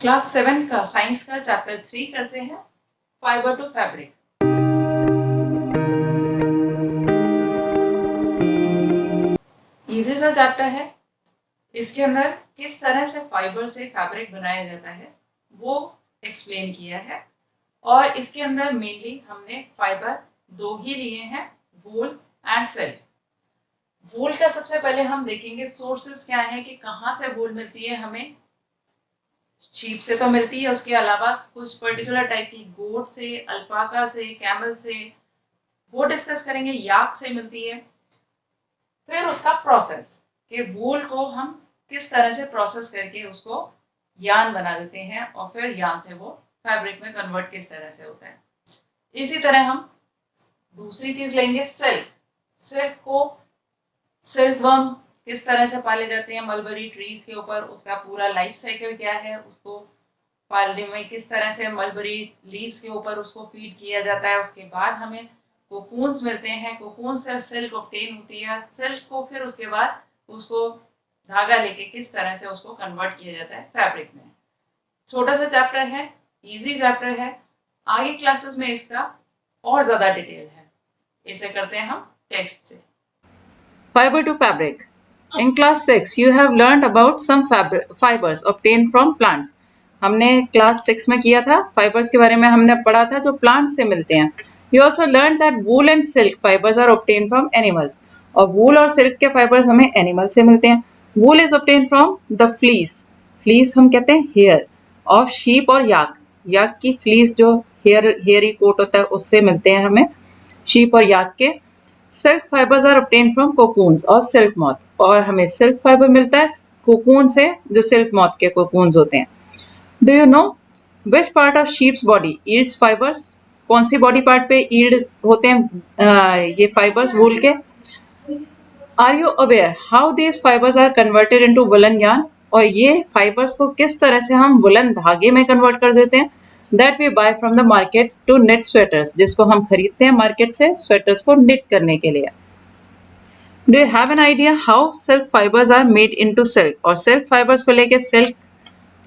Class 7 का science का chapter 3 करते हैं, फाइबर टू फैब्रिक। इजी सा चैप्टर है। इसके अंदर किस तरह से फाइबर से फैब्रिक बनाया जाता है वो एक्सप्लेन किया है। और इसके अंदर मेनली हमने फाइबर दो ही लिए हैं, वूल एंड सिल्क। वूल का सबसे पहले हम देखेंगे सोर्सेस क्या है कि कहाँ से वूल मिलती है। हमें शीप से तो मिलती है, उसके अलावा कुछ पर्टिकुलर टाइप की गोट से, अल्पाका से, कैमल से, वो डिस्कस करेंगे। याक से मिलती है। फिर उसका प्रोसेस कि वूल को हम किस तरह से प्रोसेस करके उसको यान बना देते हैं और फिर यान से वो फैब्रिक में कन्वर्ट किस तरह से होता है। इसी तरह हम दूसरी चीज लेंगे, सिल्क। सिल्क को सिल्क वर्म किस तरह से पाले जाते हैं मलबरी ट्रीज के ऊपर, उसका पूरा लाइफ साइकिल क्या है, उसको पालने में किस तरह से मलबरी लीव्स के ऊपर उसको फीड किया जाता है। उसके बाद हमें कोकून्स मिलते हैं, कोकून से सिल्क ऑब्टेन होती है। सिल्क को फिर उसके बाद उसको धागा लेके किस तरह से उसको कन्वर्ट किया जाता है फैब्रिक में। छोटा सा चैप्टर है, इजी चैप्टर है। आगे क्लासेस में इसका और ज़्यादा डिटेल है। इसे करते हैं हम टेक्स्ट से। Fiber to fabric. In class 6, you have learned about some fibers obtained from plants. हमने क्लास 6 में किया था, फाइबर्स के बारे में हमने पढ़ा था जो प्लांट से मिलते हैं. You also learned that wool and silk fibers are obtained from animals. और wool और silk के fibers हमें animal से मिलते हैं. Wool is obtained from the fleece. Fleece हम कहते हैं hair of sheep और yak. Yak की fleece जो hairy coat होता है उससे मिलते हैं हमें sheep और yak के. Silk fibres are obtain from cocoons और सिल्क मॉथ. और हमें सिल्क फाइबर मिलता है कोकून से जो सिल्क मॉथ के कोकून्स होते हैं. Do you know which part of sheep's body yields fibres? कौन सी बॉडी पार्ट पे ईल्ड होते हैं ये फाइबर्स वूल के? Are you aware how these fibres are converted into woollen yarn? और ये फाइबर्स को किस तरह से हम वुलन धागे में कन्वर्ट कर देते हैं? That we buy from the market to knit sweaters, जिसको हम खरीदते हैं मार्केट से स्वेटर्स को knit करने के लिए. Do you have an idea how silk fibres are made into silk? और सिल्क फाइबर्स को लेके सिल्क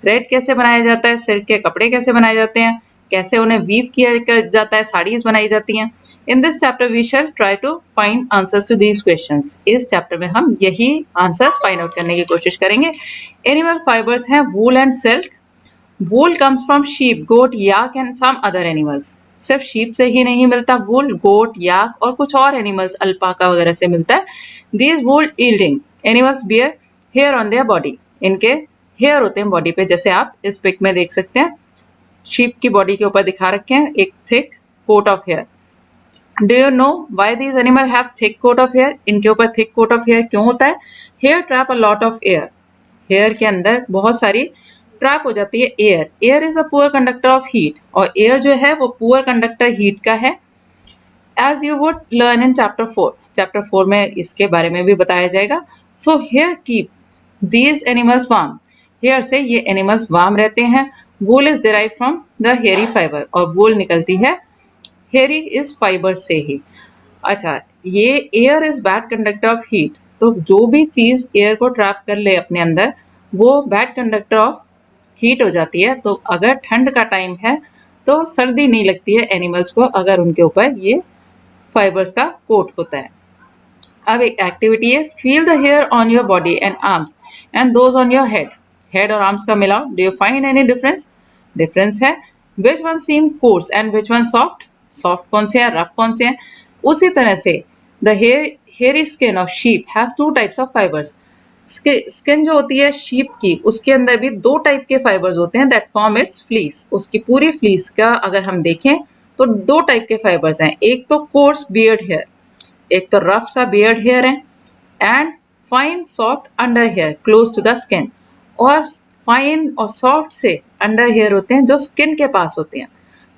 थ्रेड कैसे बनाया जाता है, सिल्क के कपड़े कैसे बनाए जाते हैं, कैसे उन्हें वीव किया जाता है, साड़ीज बनाई जाती हैं. In this chapter we shall try to find answers to these questions. इस चैप्टर में हम यही आंसर्स फाइंड आउट करने की कोशिश करेंगे. एनिमल फाइबर्स हैं wool and silk. Wool comes from sheep, goat, yak and some other animals. सिर्फ शीप से ही नहीं मिलता वूल, गोट, याक और कुछ और एनिमल्स अल्पाका वगैरह से मिलता है. These wool yielding animals bear hair on their body. इनके हेयर होते हैं बॉडी पे, जैसे आप इस पिक में देख सकते हैं. शीप की बॉडी के ऊपर दिखा रखे हैं एक thick coat of hair. Do you know why these animal have thick coat of hair? इनके ऊपर थिक कोट ऑफ हेयर क्यों होता है? Hair trap a lot of air. Hair के अंदर बहुत सारी ट्रैप हो जाती है air. Air is a poor conductor of heat. और एयर जो है वो पुअर कंडक्टर हीट का है. As you would learn in chapter 4. Chapter 4 में इसके बारे में भी बताया जाएगा. So hair keep these animals warm. Hair से ये एनिमल्स वार्म रहते हैं. Wool is derive from the hairy fibre. और वूल निकलती है हेयरी इस फाइबर से ही. अच्छा, ये air is bad conductor of heat. तो जो भी चीज एयर को ट्रैप कर ले अपने अंदर वो बैड कंडक्टर ऑफ हीट हो जाती है. तो अगर ठंड का टाइम है तो सर्दी नहीं लगती है एनिमल्स को अगर उनके ऊपर ये फाइबर्स का कोट होता है. अब एक एक्टिविटी है, feel the hair on your body and arms and those on your head. Head और आर्म्स का मिलाओ. Do you find any difference? Difference है. Which one seem coarse and which one soft? Soft कौन से हैं, rough कौन से हैं? उसी तरह से the hairy skin of sheep has two types of fibres. Skin जो होती है शीप की उसके अंदर भी दो टाइप के फाइबर्स होते हैं दैट फॉर्म इट्स फ्लीस. उसकी पूरी फ्लीस का अगर हम देखें तो दो टाइप के फाइबर्स हैं. एक तो कोर्स बियर्ड हेयर, एक तो रफ सा बियर्ड हेयर है. And fine soft under hair close to the skin. और फाइन और सॉफ्ट से अंडर हेयर होते हैं जो स्किन के पास होते हैं.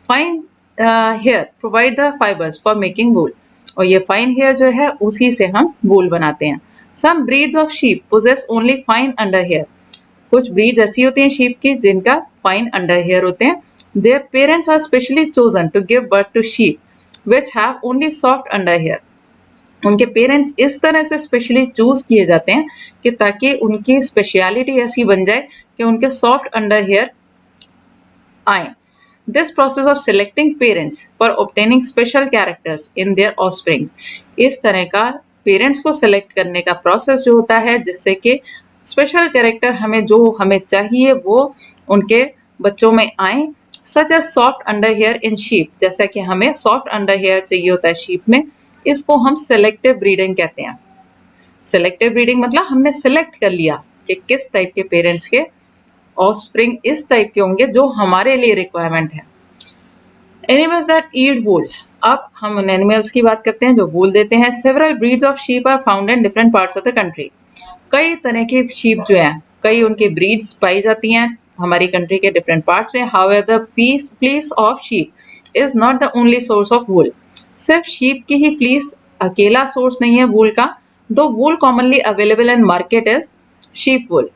Fine hair provide the fibres for making wool. और ये फाइन हेयर जो है उसी से हम वूल बनाते हैं. Some breeds of sheep possess only fine under hair. कुछ ब्रीड्स ऐसी होती हैं शीप की जिनका फाइन अंडर हेयर होते हैं. Their parents are specially chosen to give birth to sheep which have only soft under hair. उनके पेरेंट्स इस तरह से स्पेशली चूज किए जाते हैं कि ताकि उनकी स्पेशलिटी ऐसी बन जाए कि उनके सॉफ्ट अंडर हेयर आए। This process of selecting parents for obtaining special characters in their offspring, इस तरह का पेरेंट्स को सेलेक्ट करने का प्रोसेस जो होता है जिससे कि स्पेशल कैरेक्टर हमें चाहिए वो उनके बच्चों में आए। Such as soft under hair in sheep, जैसा कि हमें सॉफ्ट अंडर हेयर चाहिए होता है शीप में, इसको हम सेलेक्टिव ब्रीडिंग कहते हैं। सेलेक्टिव ब्रीडिंग मतलब हमने सेलेक्ट कर लिया कि किस टाइप के पेरेंट्स के ऑफस्प्रिंग इस टाइप के होंगे जो हमारे लिए रिक्वायरमेंट है। एनिमल्स दैट ईट वूल, अब हम उन एनिमल्स की बात करते हैं जो वूल देते हैं। Several breeds of sheep are found in different parts of the country, कई तरह के शीप जो हैं कई उनकी ब्रीड्स पाई जाती हैं हमारी कंट्री के डिफरेंट पार्ट्स में। However the fleece of sheep is not the only source of wool, सिर्फ शीप की ही फ्लीस अकेला सोर्स नहीं है वूल का, the wool commonly available in market is sheep wool,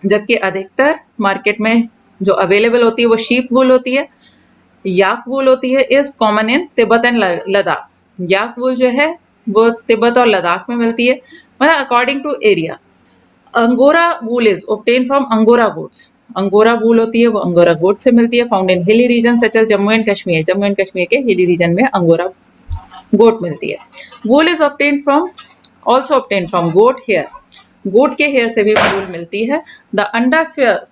जबकि अधिकतर मार्केट में जो अवेलेबल होती है वो शीप वूल होती है। याक वूल होती है is common in Tibet and Ladakh, yak wool जो है वो तिब्बत और लद्दाख में मिलती है, मतलब according to area. Angora wool is obtain from angora goats, angora wool होती है वो अंगोरा गोट से मिलती है। Found in hilly region such as Jammu and Kashmir, Jammu and Kashmir के हिली रीजन में अंगोरा गोट मिलती है। Wool is obtain from also obtain from goat hair, goat के हेयर से भी वूल मिलती है। The under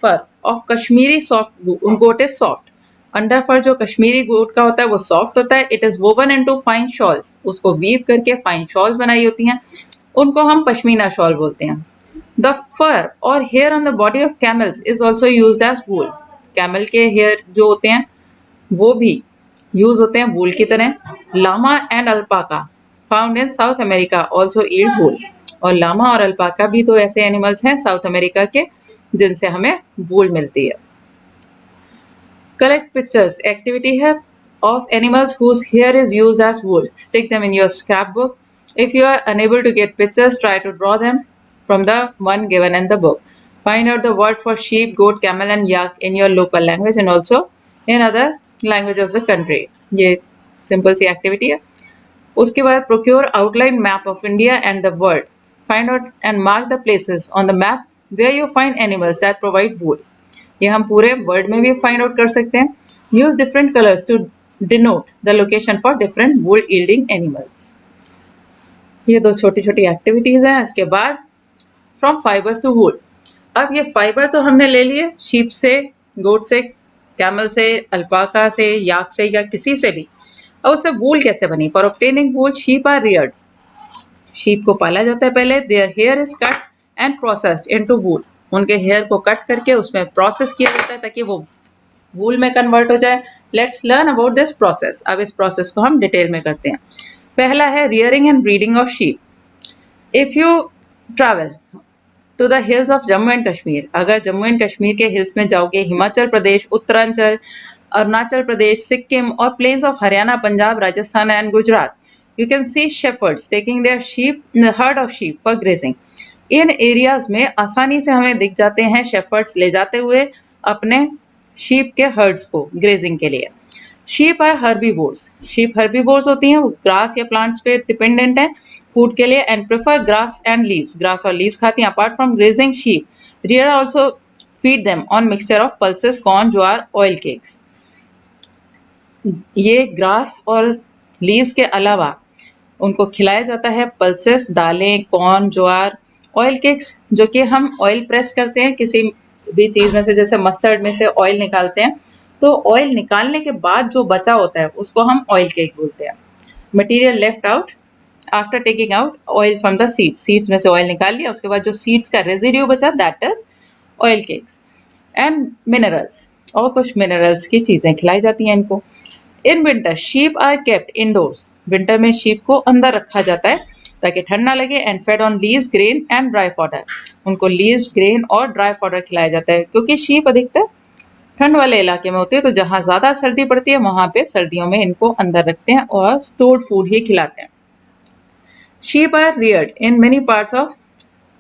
fur of Kashmiri soft goat is soft, under fur जो कश्मीरी गोट का होता है वो सॉफ्ट होता है। It is woven into fine shawls, उसको वीव करके फाइन शॉल्स बनाई होती हैं, उनको हम पश्मीना शॉल बोलते हैं। द फर और hair on the body of camels is also used as wool, camel के हेयर जो होते हैं वो भी यूज होते हैं वूल की तरह। Llama and alpaca found in South America also eat wool, और लामा और अल्पाका भी तो ऐसे एनिमल्स हैं साउथ अमेरिका के जिनसे हमें वूल मिलती है। कलेक्ट पिक्चर्स एक्टिविटी है of animals whose hair is used as wool. Stick them in your scrapbook. If you are unable to get pictures, try to draw them from the one given in the book. Find out the word for sheep, goat, camel and yak in your local language and also in other languages of the country. ये simple सी activity है। उसके बाद procure outline map of India and the world. Find out and mark the places on the map where you find animals that provide wool. ये हम पूरे world में भी find out कर सकते हैं। Use different colours to denote the location for different wool yielding animals. ये दो छोटी छोटी एक्टिविटीज हैं। इसके बाद फ्रॉम फाइबर्स टू वूल, अब ये फाइबर तो हमने ले लिए शीप से, गोट से, कैमल से, अल्पाका से, याक से या किसी से भी, और उससे वूल कैसे बनी। For obtaining wool sheep are reared, sheep को पाला जाता है पहले। Their hair is cut and processed into wool, उनके हेयर को कट करके उसमें प्रोसेस किया जाता है ताकि वो वूल में कन्वर्ट हो जाए। Let's learn about this process, अब इस प्रोसेस को हम डिटेल में करते हैं। पहला है rearing and breeding of sheep. If you travel to the hills of Jammu and Kashmir, अगर जम्मू एंड कश्मीर के हिल्स में जाओगे, हिमाचल प्रदेश, उत्तरांचल, अरुणाचल प्रदेश, सिक्किम और plains of Haryana, Punjab, Rajasthan and Gujarat, you can see shepherds taking their sheep, herd of sheep for grazing. In areas में आसानी से हमें दिख जाते हैं शेफर्ड्स ले जाते हुए अपने शीप के हर्ड्स को ग्रेजिंग के लिए। Sheep are herbivores, sheep herbivores होती हैं, वो ग्रास या प्लांट्स पे डिपेंडेंट हैं फूड के लिए and prefer grass and leaves, grass और लीव्स खाती हैं। Apart from grazing sheep rear also feed them on mixture of pulses, corn, jowar, oil cakes. ये ग्रास और लीव्स के अलावा उनको खिलाया जाता है पल्सेस, दालें, कॉर्न, ज्वार, ऑयल केक्स, जो कि हम ऑयल प्रेस करते हैं किसी भी चीज में से, जैसे मस्टर्ड में से ऑयल निकालते हैं, तो ऑयल निकालने के बाद जो बचा होता है उसको हम ऑयल केक बोलते हैं। Material left out after taking out oil from the seeds, seeds में से ऑयल निकाल लिया, उसके बाद जो सीड्स का रेजिड्यू बचा that is oil cakes. And minerals, और कुछ मिनरल्स की चीजें खिलाई जाती हैं इनको। In winter sheep are kept indoors, winter में शीप को अंदर रखा जाता है ताकि ठंड ना लगे। And fed on leaves, grain and dry fodder, उनको लीव्स, ग्रेन और ड्राई फॉडर खिलाया जाता है, क्योंकि शीप अधिकतर ठंड वाले इलाके में होती है, तो जहां ज्यादा सर्दी पड़ती है वहां पे सर्दियों में इनको अंदर रखते हैं और स्टोर्ड फूड ही खिलाते हैं। Sheep are reared in many parts of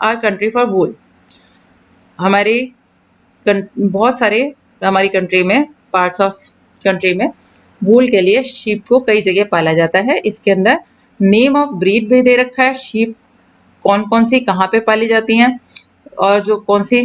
our country for wool, हमारी बहुत सारे हमारी कंट्री में पार्ट्स ऑफ कंट्री में वूल के लिए शीप को कई जगह पाला जाता है। इसके अंदर नेम ऑफ ब्रीड भी दे रखा है, शीप कौन कौन सी कहाँ पे पाली जाती हैं और जो कौन सी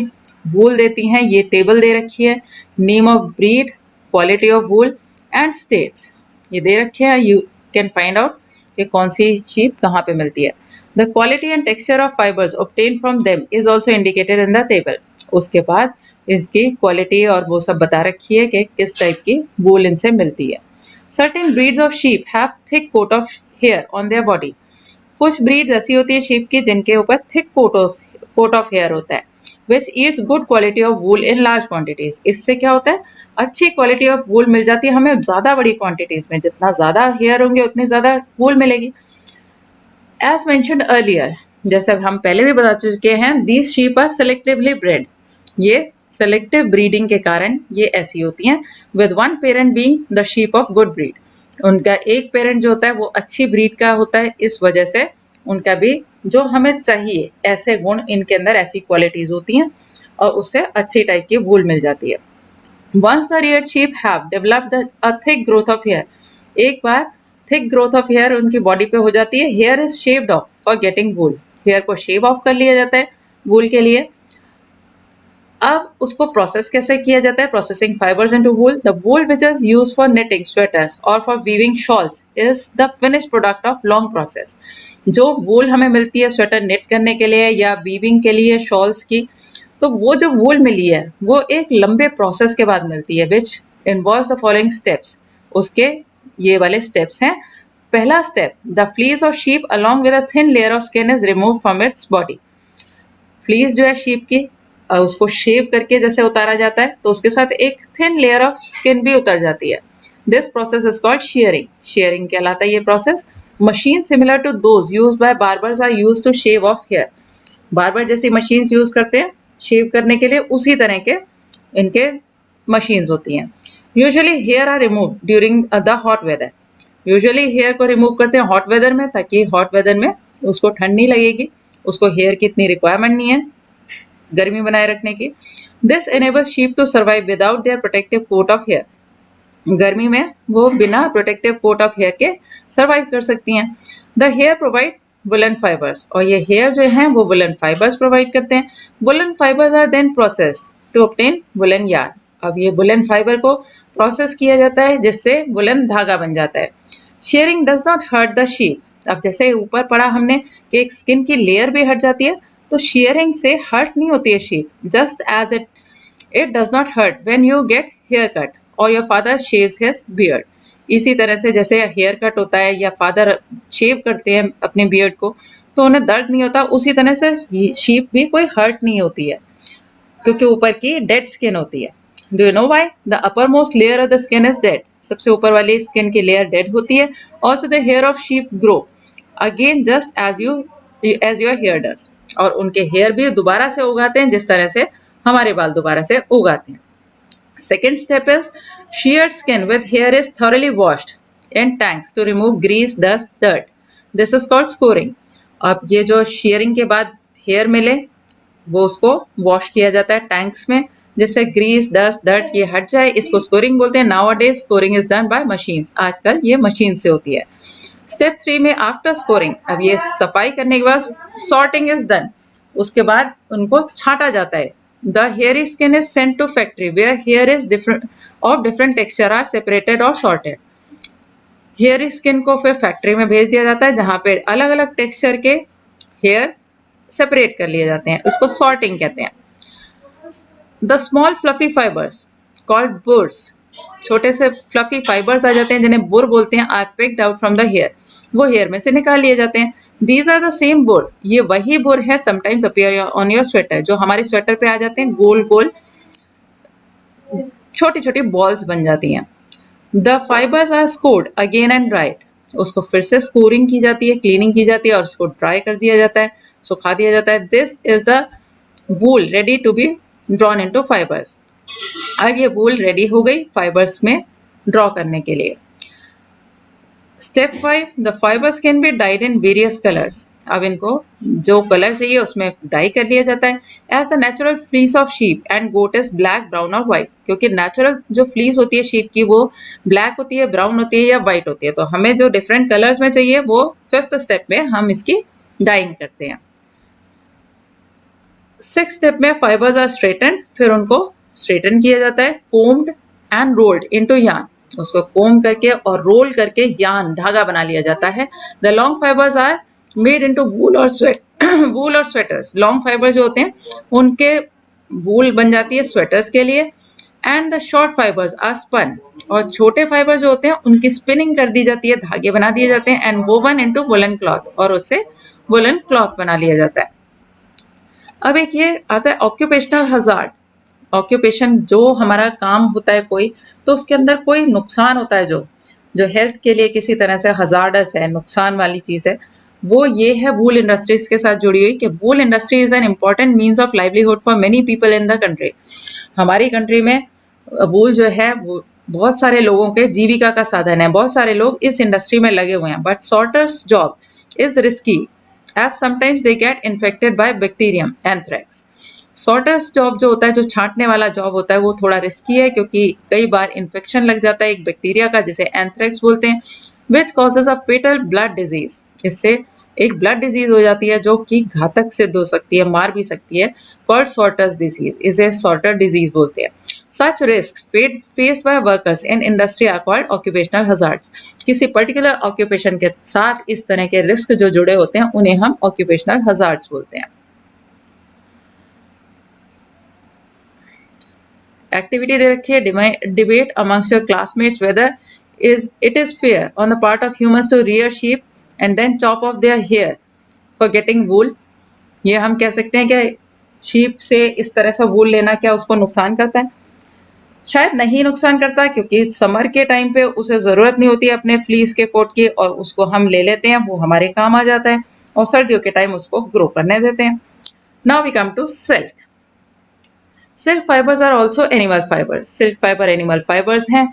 वूल देती हैं ये टेबल दे रखी है। Name of breed quality of wool and states. ये दे रखे हैं, यू कैन फाइंड आउट कि कौन सी शीप कहाँ पे मिलती है। The quality and texture of fibres obtain from them is also indicated in the table. उसके बाद इसकी क्वालिटी और वो सब बता रखी है कि किस टाइप की वूल इनसे मिलती है। Certain breeds of sheep have thick coat of hair on their body. कुछ ब्रीड्स ऐसी होती है शीप की जिनके ऊपर थिक कोट ऑफ हेयर होता है, which eats good quality of wool in large quantities. इससे क्या होता है, अच्छी क्वालिटी ऑफ वूल मिल जाती है हमें ज्यादा बड़ी क्वांटिटीज में। जितना ज्यादा हेयर होंगे उतनी ज्यादा वूल मिलेगी। एज मेंशन्ड अर्लियर, जैसे हम पहले भी बता चुके हैं, these sheep are selectively bred. ये सेलेक्टिव ब्रीडिंग के कारण ये ऐसी होती हैं, with one parent being the sheep of good breed. उनका एक पेरेंट जो होता है वो अच्छी ब्रीड का होता है, इस वजह से उनका भी जो हमें चाहिए ऐसे गुण, इनके अंदर ऐसी क्वालिटीज होती हैं और उससे अच्छी टाइप की वूल मिल जाती है। Once the reared sheep have developed a thick growth of hair, एक बार थिक ग्रोथ ऑफ हेयर उनकी बॉडी पे हो जाती है, hair is shaved off for getting wool. Hair को शेव ऑफ कर लिया जाता है वूल के लिए। अब उसको प्रोसेस कैसे किया जाता है, processing fibres into wool. The wool which is used for knitting sweaters और for weaving shawls is the finished product of long process. जो वूल हमें मिलती है स्वेटर निट करने के लिए या वीविंग के लिए शॉल्स की, तो वो जो वूल मिली है वो एक लंबे प्रोसेस के बाद मिलती है, which involves the following steps. उसके ये वाले स्टेप्स हैं। पहला step, the fleece of sheep along with a thin layer of skin is remove from its body. Fleece जो है शीप की, उसको शेव करके जैसे उतारा जाता है, तो उसके साथ एक थिन लेयर ऑफ स्किन भी उतर जाती है। This process is called shearing। shearing कहलाता है ये process. Machine similar to those used by barbers are used to shave off hair. Barber जैसी मशीन्स यूज करते हैं शेव करने के लिए, उसी तरह के इनके मशीन्स होती हैं। Usually hair are remove during the hot weather. Usually hair को रिमूव करते हैं हॉट वेदर में, ताकि हॉट वेदर में उसको ठंड नहीं लगेगी, उसको हेयर की इतनी रिक्वायरमेंट नहीं है गर्मी बनाए रखने की। This enables sheep to survive without their protective coat of hair. गर्मी में वो बिना प्रोटेक्टिव कोट ऑफ हेयर के सर्वाइव कर सकती हैं। The hair provide woollen fibres, और ये हेयर जो हैं वो वुलन फाइबर्स प्रोवाइड करते हैं। Woollen fibres are then processed to obtain woollen yarn. अब ये वुलन फाइबर को प्रोसेस किया जाता है जिससे वुलन धागा बन जाता है। Shearing does not hurt the sheep. अब जैसे ऊपर पढ़ा हमने कि एक स्किन की लेयर भी हट जाती है, तो शेयरिंग से हर्ट नहीं होती है sheep, just as it does not hurt when you get haircut or your father shaves his beard. इसी तरह से जैसे हेयर कट होता है या फादर शेव करते हैं अपने बियर्ड को, तो उन्हें दर्द नहीं होता, उसी तरह से शीप भी कोई हर्ट नहीं होती है, क्योंकि ऊपर की डेड स्किन होती है। Do you know why? The uppermost layer of the skin is dead. सबसे ऊपर वाली स्किन की लेयर डेड होती है। Also the hair of sheep grow again just as your hair does. और उनके हेयर भी दोबारा से उगाते हैं जिस तरह से हमारे बाल दोबारा से उगाते हैं। Second step is sheared skin with hair is thoroughly washed in tanks to remove grease, dust, dirt. This is called scoring. अब ये जो shearing के बाद हेयर मिले वो उसको वॉश किया जाता है टैंक्स में, जिससे ग्रीस, डस्ट, डर्ट ये हट जाए, इसको स्कोरिंग बोलते हैं। Nowadays scoring is done by machines. आजकल ये मशीन से होती है। स्टेप 3 में आफ्टर स्कोरिंग, अब ये सफाई करने के बाद सॉर्टिंग इज डन। उसके बाद उनको छांटा जाता है। The hairy skin is sent to factory where hair is different texture are separated or sorted. Hairy skin को फिर फैक्ट्री में भेज दिया जाता है जहां पे अलग अलग टेक्सचर के हेयर सेपरेट कर लिए जाते हैं, इसको सॉर्टिंग कहते हैं। The small fluffy fibres called bourse, छोटे से फ्लफी फाइबर्स आ जाते हैं जिन्हें बुर बोलते हैं, are picked out from the hair, वो हेयर में से निकाल लिए जाते हैं। दीज आर द सेम बुर, ये वही बुर है sometimes appear on your sweater, जो हमारे स्वेटर पे आ जाते हैं, गोल गोल छोटी छोटी बॉल्स बन जाती हैं। The fibres are scoured again and dried, उसको फिर से स्कोरिंग की जाती है, क्लीनिंग की जाती है और उसको ड्राई कर दिया जाता है, सुखा दिया जाता है। This is the wool ready to be drawn into fibres. अब ये वूल रेडी हो गई फाइबर्स में ड्रॉ करने के लिए। Step 5, the fibres can be died in various colours. अब इनको जो कलर चाहिए उसमें डाई कर लिया जाता है। As the natural fleece of sheep and goat is black, brown और व्हाइट, क्योंकि नेचुरल जो फ्लीस होती है शीप की वो ब्लैक होती है, ब्राउन होती है या व्हाइट होती है, तो हमें जो डिफरेंट कलर्स में चाहिए वो 5th स्टेप में हम इसकी डाइंग करते हैं। 6th स्टेप में फाइबर्स आर स्ट्रेटन, फिर उनको स्ट्रेटन किया जाता है, combed and rolled into yarn, उसको कोम करके और रोल करके यार्न धागा बना लिया जाता है। The long fibres are made into wool और स्वेट वूल और स्वेटर्स, लॉन्ग फाइबर जो होते हैं उनके वूल बन जाती है स्वेटर्स के लिए। And the short fibres are spun, और छोटे फाइबर जो होते हैं उनकी स्पिनिंग कर दी जाती है, धागे बना दिए जाते हैं। And woven into woollen cloth, और उससे वुलन क्लॉथ बना लिया जाता है। अब एक ये आता है ऑक्यूपेशनल हजार्ड। ऑक्यूपेशन जो हमारा काम होता है कोई, तो उसके अंदर कोई नुकसान होता है जो हेल्थ के लिए किसी तरह से हजार्डस है, नुकसान वाली चीज है, वो ये है वूल इंडस्ट्रीज के साथ जुड़ी हुई कि wool industry is an important means of livelihood for many people in the country. हमारी कंट्री में वूल जो है वो बहुत सारे लोगों के जीविका का साधन है, बहुत सारे लोग इस इंडस्ट्री में लगे हुए हैं। But sorters job is risky as sometimes they get infected by bacterium anthrax. Sorters job जो होता है, जो छांटने वाला जॉब होता है, वो थोड़ा रिस्की है क्योंकि कई बार इन्फेक्शन लग जाता है एक बैक्टीरिया का जिसे एंथ्रेक्स बोलते हैं, which causes a fatal blood disease. इससे एक ब्लड डिजीज हो जाती है जो कि घातक सिद्ध हो सकती है, मार भी सकती है। कॉल्ड सॉर्टर्स डिजीज, इसे सॉर्टर डिजीज बोलते हैं। Such risk faced by workers in industry are called occupational hazards. किसी पर्टिकुलर ऑक्यूपेशन के साथ इस तरह के रिस्क जो जुड़े होते हैं उन्हें हम ऑक्यूपेशनल हजार्ड्स बोलते हैं। एक्टिविटी दे रखी है, debate amongst your classmates whether it is fair on the part of humans to rear sheep and then chop off their hair for getting wool। ये हम कह सकते हैं कि शीप से इस तरह से वूल लेना क्या उसको नुकसान करता है? शायद नहीं नुकसान करता, क्योंकि समर के टाइम पे उसे जरूरत नहीं होती है अपने फ्लीस के कोट की, और उसको हम ले लेते हैं, वो हमारे काम आ जाता है, और सर्दियों के टाइम उसको ग्रो करने देते हैं। Now we come to silk. Silk fibres are also animal fibres. Silk fibre animal fibres हैं।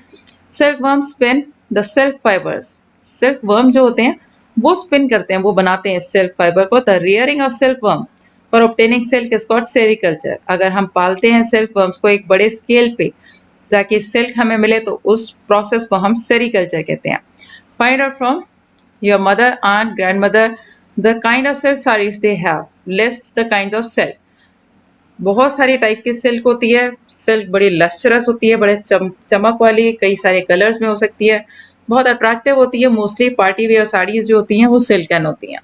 Silkworm spin the silk fibres. Silkworm जो होते हैं वो स्पिन करते हैं, वो बनाते हैं सिल्क फाइबर को। The rearing of silk worm for obtaining silk is called sericulture. अगर हम पालते हैं सिल्क वर्म्स को एक बड़े स्केल पे ताकि सिल्क हमें मिले, तो उस प्रोसेस को हम सेरिकल्चर कहते हैं। Find out from your mother, aunt, grandmother the kind of silk saris they have. List the kinds of silk. बहुत सारी टाइप की सिल्क होती है। सिल्क बड़ी लश्चरस होती है, बड़े चमक वाली, कई सारे कलर्स में हो सकती है, बहुत अट्रैक्टिव होती है। मोस्टली पार्टी वेयर साड़ीज जो होती हैं वो सिल्कन होती हैं।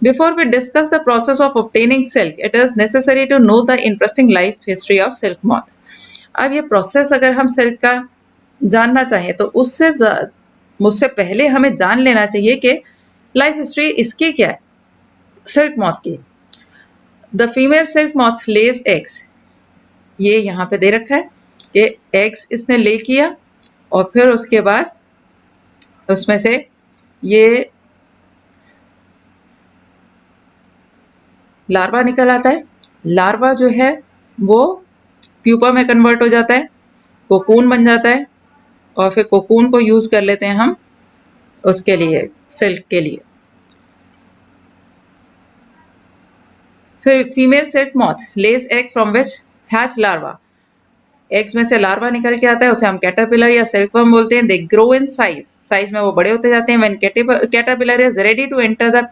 Before we discuss the process of obtaining silk, it is necessary to know the interesting life history of silk moth. अब ये प्रोसेस अगर हम सिल्क का जानना चाहें तो मुझसे पहले हमें जान लेना चाहिए कि लाइफ हिस्ट्री इसकी क्या है, सिल्क मॉथ की। The female silk moth Lay's eggs. ये यहाँ पे दे रखा है कि एग्स इसने ले किया, और फिर उसके बाद उसमें से ये लार्वा निकल आता है। लार्वा जो है वो प्यूपा में कन्वर्ट हो जाता है, कोकून बन जाता है, और फिर कोकून को यूज कर लेते हैं हम उसके लिए, सिल्क के लिए। फिर female silk moth lays egg from which hatch larva. Eggs में से लार्वा निकल के आता है, उसे हम कैटरपिलर या सिल्कवर्म बोलते हैं। They grow in size, size में वो बड़े होते जाते हैं। When caterpillar is ready to enter the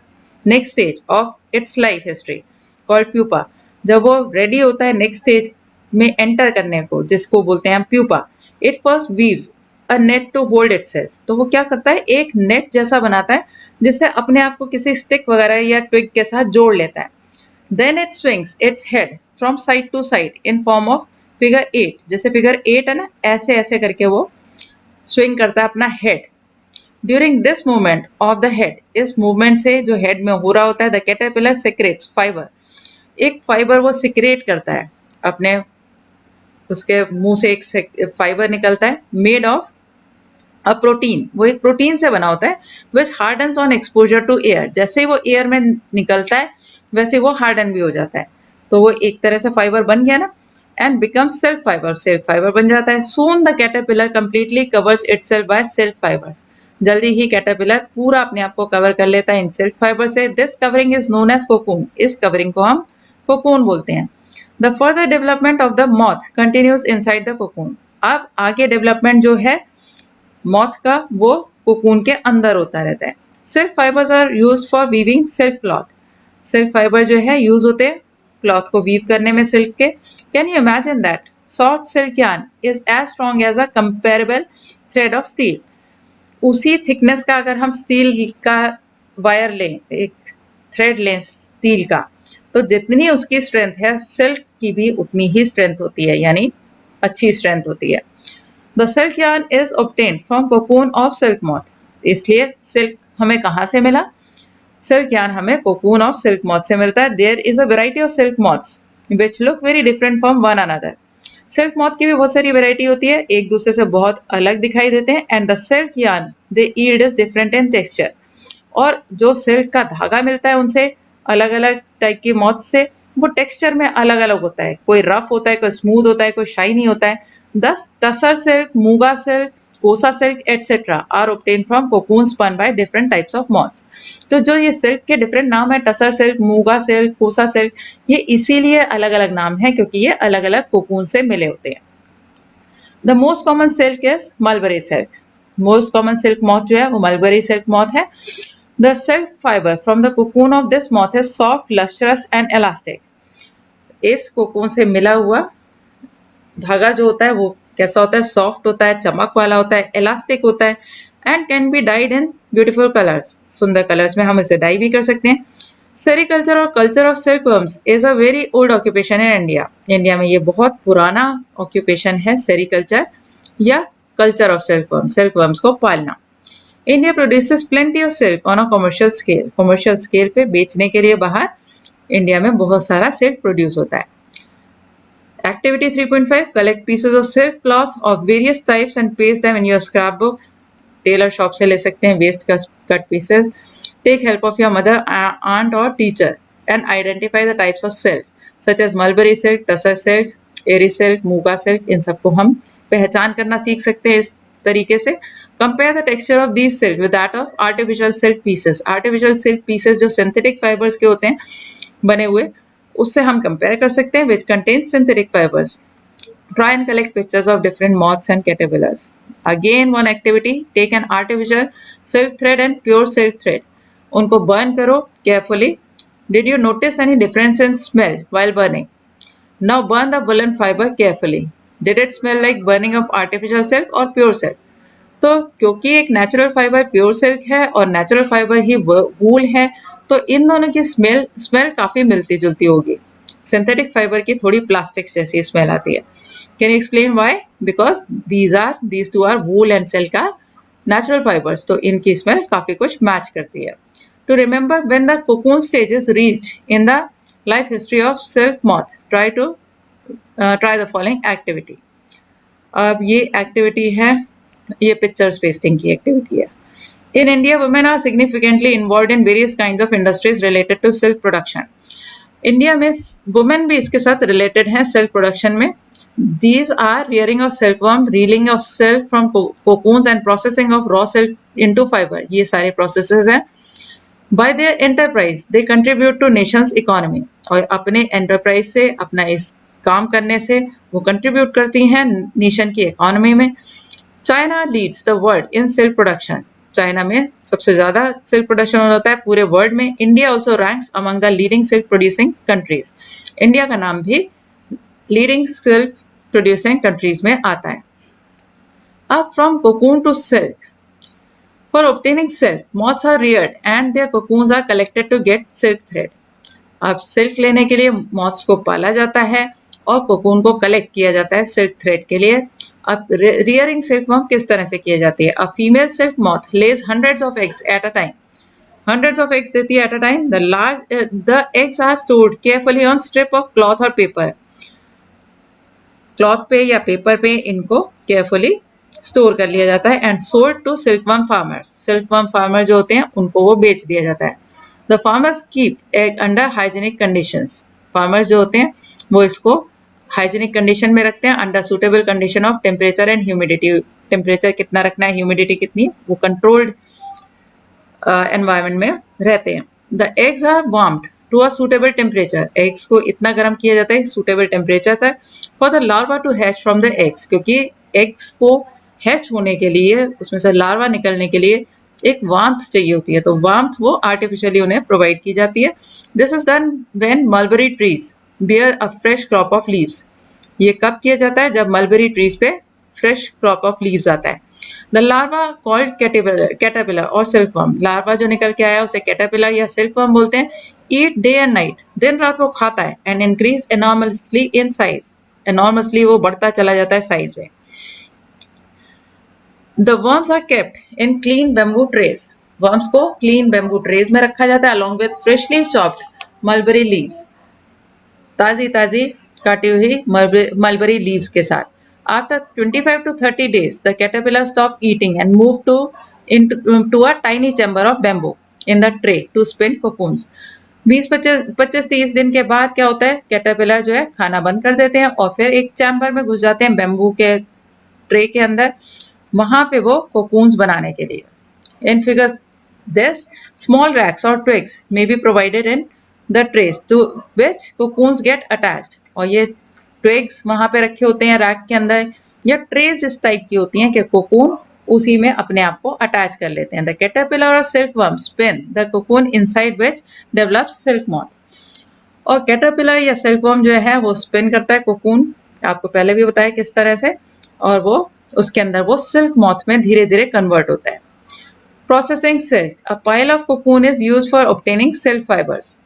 next stage of its life history called pupa. जब वो रेडी होता है नेक्स्ट स्टेज में एंटर करने को, जिसको बोलते हैं हम pupa, it first weaves a net to hold itself. तो वो क्या करता है, एक नेट जैसा बनाता है जिससे अपने आप को किसी स्टिक वगैरह या ट्विग के साथ जोड़ लेता है। Then it swings its head from side to side in form of figure 8। जैसे फिगर 8 है ना, ऐसे ऐसे करके वो स्विंग करता है अपना head. During this movement of the head, इस मूवमेंट से जो हेड में हो रहा होता है, द कैटरपिलर सेक्रेट्स फाइबर। एक फाइबर वो सिक्रेट करता है अपने, उसके मुंह से एक फाइबर निकलता है, मेड ऑफ अ प्रोटीन। वो एक प्रोटीन से बना होता है, which hardens on exposure to air. जैसे ही वो एयर में निकलता है वैसे वो हार्डन भी हो जाता है। तो वो एक तरह से फाइबर बन गया ना, and becomes silk fibre. Silk fibre बन जाता है। Soon the caterpillar completely covers itself by silk fibres. जल्दी ही कैटरपिलर पूरा अपने आप को कवर कर लेता है इन सिल्क फाइबर से। This covering is known as cocoon. इस कवरिंग को हम कोकून बोलते हैं। The further development of the moth continues inside the cocoon. अब आगे डेवलपमेंट जो है मॉथ का वो कोकून के अंदर होता रहता है। Silk fibres are used for weaving silk cloth. Silk fibre जो है यूज होते हैं क्लॉथ को वीव करने में सिल्क के। Can you imagine that soft silk yarn is as strong as a comparable thread of steel. उसी थिकनेस का अगर हम स्टील का वायर लें, एक थ्रेड लें स्टील का, तो जितनी उसकी स्ट्रेंथ है सिल्क की भी उतनी ही स्ट्रेंथ होती है, यानी अच्छी स्ट्रेंथ होती है। The silk yarn is obtained from cocoon of silk moth. इसलिए सिल्क हमें कहाँ से मिला? सिल्क yarn हमें कोकून ऑफ सिल्क मॉथ से मिलता है। There is a variety of silk moths which look very different from one another. Silk moth की भी बहुत सारी वेराइटी होती है, एक दूसरे से बहुत अलग दिखाई देते हैं। And the silk yarn they yield is different in texture. और जो सिल्क का धागा मिलता है उनसे अलग अलग टाइप की मॉथ से, वो टेक्सचर में अलग अलग होता है, कोई रफ होता है, कोई स्मूथ होता है, कोई शाइनी होता है। Thus tussar silk, muga silk, kosa silk etcetera are obtained from cocoon spun by different types of moths. तो जो ये सिल्क के डिफरेंट नाम है, tussar silk, muga silk, kosa silk, ये इसीलिए अलग अलग नाम है क्योंकि ये अलग अलग कोकून से मिले होते हैं। The most common silk is mulberry silk. Most common silk moth जो है वो मलबरी सिल्क मॉथ है। The silk fibre from the cocoon of this moth is soft, lustrous and elastic. इस कोकून से मिला हुआ धागा जो होता है वो कैसा होता है? सॉफ्ट होता है, चमक वाला होता है, इलास्टिक होता है and can be died in beautiful colours. सुंदर कलर्स में हम इसे डाई भी कर सकते हैं। सेरिकल्चर और culture of silkworms is a very old occupation in India. India में ये बहुत पुराना ऑक्यूपेशन है, सेरिकल्चर या कल्चर ऑफ सिल्कवर्म्स, सिल्कवर्म्स को पालना। India produces plenty of silk on a commercial scale. Commercial scale पे बेचने के लिए बाहर इंडिया में बहुत सारा सिल्क प्रोड्यूस होता है। Activity 3.5 collect pieces of silk cloth of various types and paste them in your scrapbook. Tailor shop से ले सकते हैं waste cut pieces. Take help of your mother, aunt और teacher and identify the types of silk such as mulberry silk, tussar silk, eri silk, muga silk. इन सबको हम पहचान करना सीख सकते हैं इस तरीके से। Compare the texture of these silk with that of artificial silk pieces. Artificial silk pieces जो सिंथेटिक फाइबर्स के होते हैं बने हुए, उससे हम कंपेयर कर सकते हैं which contain synthetic fibres. Try and collect pictures of different moths and caterpillars. Again, one activity, take an artificial silk thread and pure silk thread. उनको burn करो carefully. Did you notice any difference in smell while burning? Now burn the woolen fiber carefully. Did it smell like burning of artificial silk or pure silk? तो क्योंकि एक natural fibre pure silk है और natural fibre ही वूल है, तो इन दोनों की smell काफी मिलती जुलती होगी। सिंथेटिक फाइबर की थोड़ी प्लास्टिक जैसी स्मेल आती है। Can you explain why? Because these two are wool and silk are natural fibres, तो इनकी स्मेल काफी कुछ मैच करती है। To remember when the cocoon stage is reached in the life history of silk moth, try the following activity. अब ये activity है, ये पिक्चर्स पेस्टिंग की एक्टिविटी है। In India, women are significantly involved in various kinds of industries related to silk production. India में women भी इसके साथ रिलेटेड हैं सिल्क प्रोडक्शन में। These are rearing of silkworm, reeling of silk from cocoons and processing of raw silk into fiber. ये सारे processes हैं। By their enterprise, they contribute to nation's economy. और अपने एंटरप्राइज से, अपना इस काम करने से वो कंट्रीब्यूट करती हैं नेशन की इकोनॉमी में। China leads the world in silk production. China में सबसे ज्यादा सिल्क प्रोडक्शन होता है पूरे वर्ल्ड में। India also ranks among the leading silk producing countries. India का नाम भी लीडिंग सिल्क प्रोड्यूसिंग कंट्रीज में आता है। अब from cocoon to silk, for obtaining silk moths are reared and their cocoons are collected to get silk thread. अब silk लेने के लिए मॉथ्स को पाला जाता है और कोकून को कलेक्ट किया जाता है सिल्क थ्रेड के लिए। अब रियरिंग सिल्कवर्म किस तरह से की जाती है? A female silk moth lays hundreds of eggs at a time. Hundreds of eggs देती है at a time. The eggs are stored carefully on strip of cloth और पेपर। क्लॉथ पे या पेपर पे इनको केयरफुली स्टोर कर लिया जाता है and sold to silkworm farmers. Silkworm farmer जो होते हैं उनको वो बेच दिया जाता है। The farmers keep egg under hygienic conditions. Farmers जो होते हैं वो इसको हाइजीनिक कंडीशन में रखते हैं under suitable condition of temperature and humidity. Temperature कितना रखना है, ह्यूमिडिटी कितनी, वो कंट्रोल्ड एनवायरनमेंट में रहते हैं। The eggs are warmed to a suitable temperature. Eggs को इतना गर्म किया जाता है सुटेबल टेम्परेचर तक for the larva to hatch from the eggs, क्योंकि एग्स को हैच होने के लिए, उसमें से लार्वा निकलने के लिए एक वार्मथ चाहिए होती है, तो वार्मथ वो आर्टिफिशियली उन्हें प्रोवाइड की जाती है। This is done when mulberry trees bear a fresh crop of leaves. ये कब किया जाता है? जब मलबेरी ट्रीज पे फ्रेश क्रॉप ऑफ लीव्स आता है। द लार्वा कॉल्ड कैटरपिलर और सिल्कवर्म, लार्वा जो निकल के आया उसे कैटरपिलर या सिल्कवर्म बोलते हैं। ईट डे एंड नाइट, दिन रात वो खाता है। And increase enormously in size, enormously वो बढ़ता चला जाता है साइज में। The worms are kept in clean bamboo trays, worms को क्लीन बैम्बू ट्रेस में रखा जाता है along with freshly chopped mulberry leaves, ताजी ताजी काटी हुई मलबेरी लीव्स के साथ। After 25 to 30 days, the caterpillar stop eating and move to a tiny chamber of bamboo in the tray to spin cocoons. 20-25-30 दिन के बाद क्या होता है? कैटरपिलर जो है खाना बंद कर देते हैं और फिर एक चैम्बर में घुस जाते हैं बैम्बू के ट्रे के अंदर, वहां पे वो कोकून्स बनाने के लिए। In figure this, small racks or twigs may be provided in the trays to which cocoons get attached. और ये twigs वहां पे रखे होते हैं रैक के अंदर, या ट्रेज इस टाइप की होती हैं कि कोकून उसी में अपने आप को अटैच कर लेते हैं। The caterpillar or silkworm spin the cocoon inside which develops silk moth. और कैटरपिलर या सिल्कवर्म जो है वो स्पिन करता है कोकून, आपको पहले भी बताया किस तरह से, और वो उसके अंदर वो सिल्क मॉथ में धीरे धीरे कन्वर्ट होता है। Processing silk, a pile of cocoon is used for obtaining silk fibres,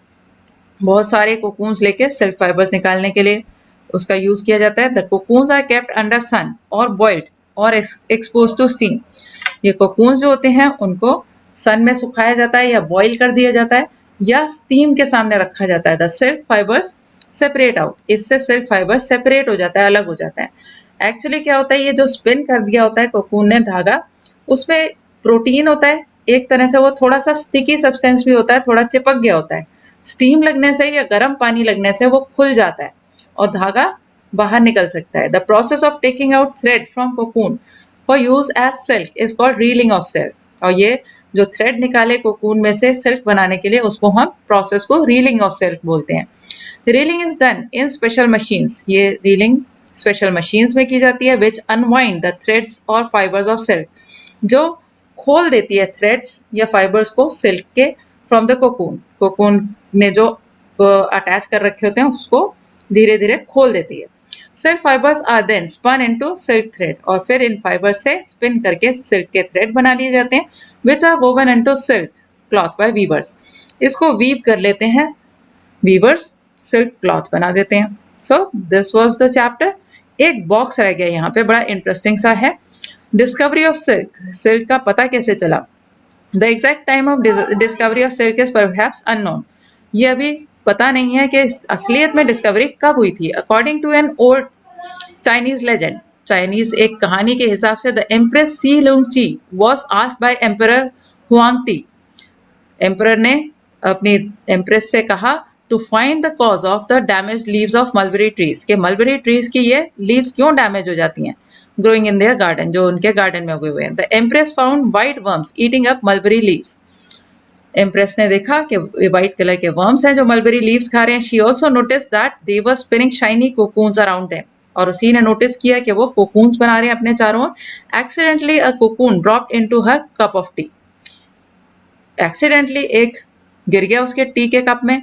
बहुत सारे कोकून्स लेके सिल्क फाइबर्स निकालने के लिए उसका यूज किया जाता है। The cocoons are kept under sun और बॉइल्ड और एक्सपोज टू स्टीम, ये कोकून्स जो होते हैं उनको सन में सुखाया जाता है या बॉईल कर दिया जाता है या स्टीम के सामने रखा जाता है। The silk fibres separate out, इससे सिल्क फाइबर सेपरेट हो जाता है, अलग हो जाता है। एक्चुअली क्या होता है, ये जो स्पिन कर दिया होता है कोकून ने धागा, उसमें प्रोटीन होता है एक तरह से, वो थोड़ा सा स्टिकी सब्सटेंस भी होता है, थोड़ा चिपक गया होता है। स्टीम लगने से या गर्म पानी लगने से वो खुल जाता है और धागा बाहर निकल सकता है। The process of taking out thread from cocoon for use as silk is called reeling of silk, और ये जो थ्रेड निकाले कोकून में से सिल्क बनाने के लिए उसको हम प्रोसेस को रीलिंग ऑफ सिल्क बोलते हैं। Reeling is done in special machines, ये रीलिंग स्पेशल मशीन्स में की जाती है, विच अनवाइंड द थ्रेड्स और फाइबर्स ऑफ सिल्क, जो खोल देती है थ्रेड्स या फाइबर्स को सिल्क के फ्रॉम द कोकून, कोकून ने जो अटैच कर रखे होते हैं उसको धीरे धीरे खोल देती है। Silk fibres are then spun into silk thread, और फिर इन फाइबर्स से स्पिन करके सिल्क के थ्रेड बना लिए जाते हैं, which are woven into silk cloth by weavers, इसको वीव कर लेते हैं वीवर्स, सिल्क क्लॉथ बना देते हैं। So this was the chapter. एक बॉक्स रह गया यहाँ पे, बड़ा इंटरेस्टिंग सा है, डिस्कवरी ऑफ सिल्क, सिल्क का पता कैसे चला। The exact time of discovery of silk is perhaps unknown, ये अभी पता नहीं है कि असलियत में डिस्कवरी कब हुई थी। According to an old Chinese legend, Chinese एक कहानी के हिसाब से, the empress Si Lungchi was asked by emperor Huangti, emperor ने अपनी एम्प्रेस से कहा to find the cause of the damage leaves of mulberry trees, के मलबेरी ट्रीज की ये लीव्स क्यों डैमेज हो जाती हैं ग्रोइंग इन देयर गार्डन, जो उनके गार्डन में उगे हुए हैं। The empress found white worms eating up mulberry leaves, empress ने देखा कि व्हाइट कलर के वर्म्स हैं जो मलबेरी लीव्स खा रहे हैं। She also notice that they were spinning shiny cocoons around them, और उसी ने नोटिस किया कि वो कोकून्स बना रहे हैं अपने चारों ओर। Accidentally a cocoon dropped into her cup of tea, accidentally एक गिर गया उसके टी के कप में।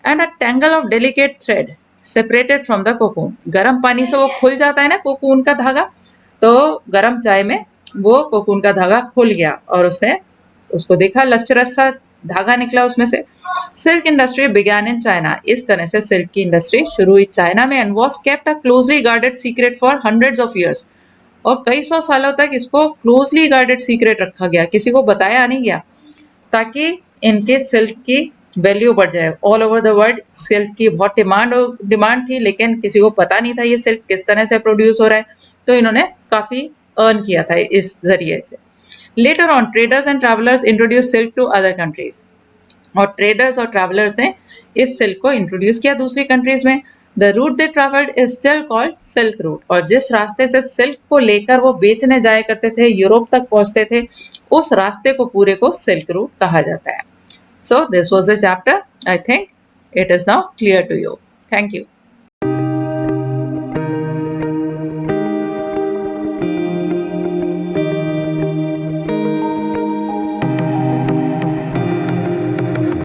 And a tangle of delicate thread separated from the cocoon, गर्म पानी से वो खुल जाता है ना कोकून का धागा, तो गर्म चाय में वो कोकून का धागा खुल गया और उसने उसको देखा, लचरस सा धागा निकला उसमें से। Silk industry began in China, इस तरह से सिल्क की इंडस्ट्री शुरू हुई चाइना में। And was kept a closely guarded secret for hundreds of years, और कई सौ सालों तक इसको क्लोजली गार्डेड सीक्रेट रखा गया, किसी को बताया नहीं गया, ताकि इनके सिल्क की वैल्यू बढ़ जाए। All over the world silk की बहुत डिमांड थी, लेकिन किसी को पता नहीं था ये सिल्क किस तरह से प्रोड्यूस हो रहा है, तो इन्होंने काफी अर्न किया था इस जरिए से। Later on traders and travellers introduce silk to other countries, और ट्रेडर्स और ट्रैवलर्स ने इस सिल्क को इंट्रोड्यूस किया दूसरी कंट्रीज में। The route they travelled is still called silk route, और जिस रास्ते से सिल्क को लेकर वो बेचने जाया करते थे, यूरोप तक पहुंचते थे, उस रास्ते को पूरे को सिल्क रूट कहा जाता है। So this was the chapter. I think it is now clear to you. Thank you.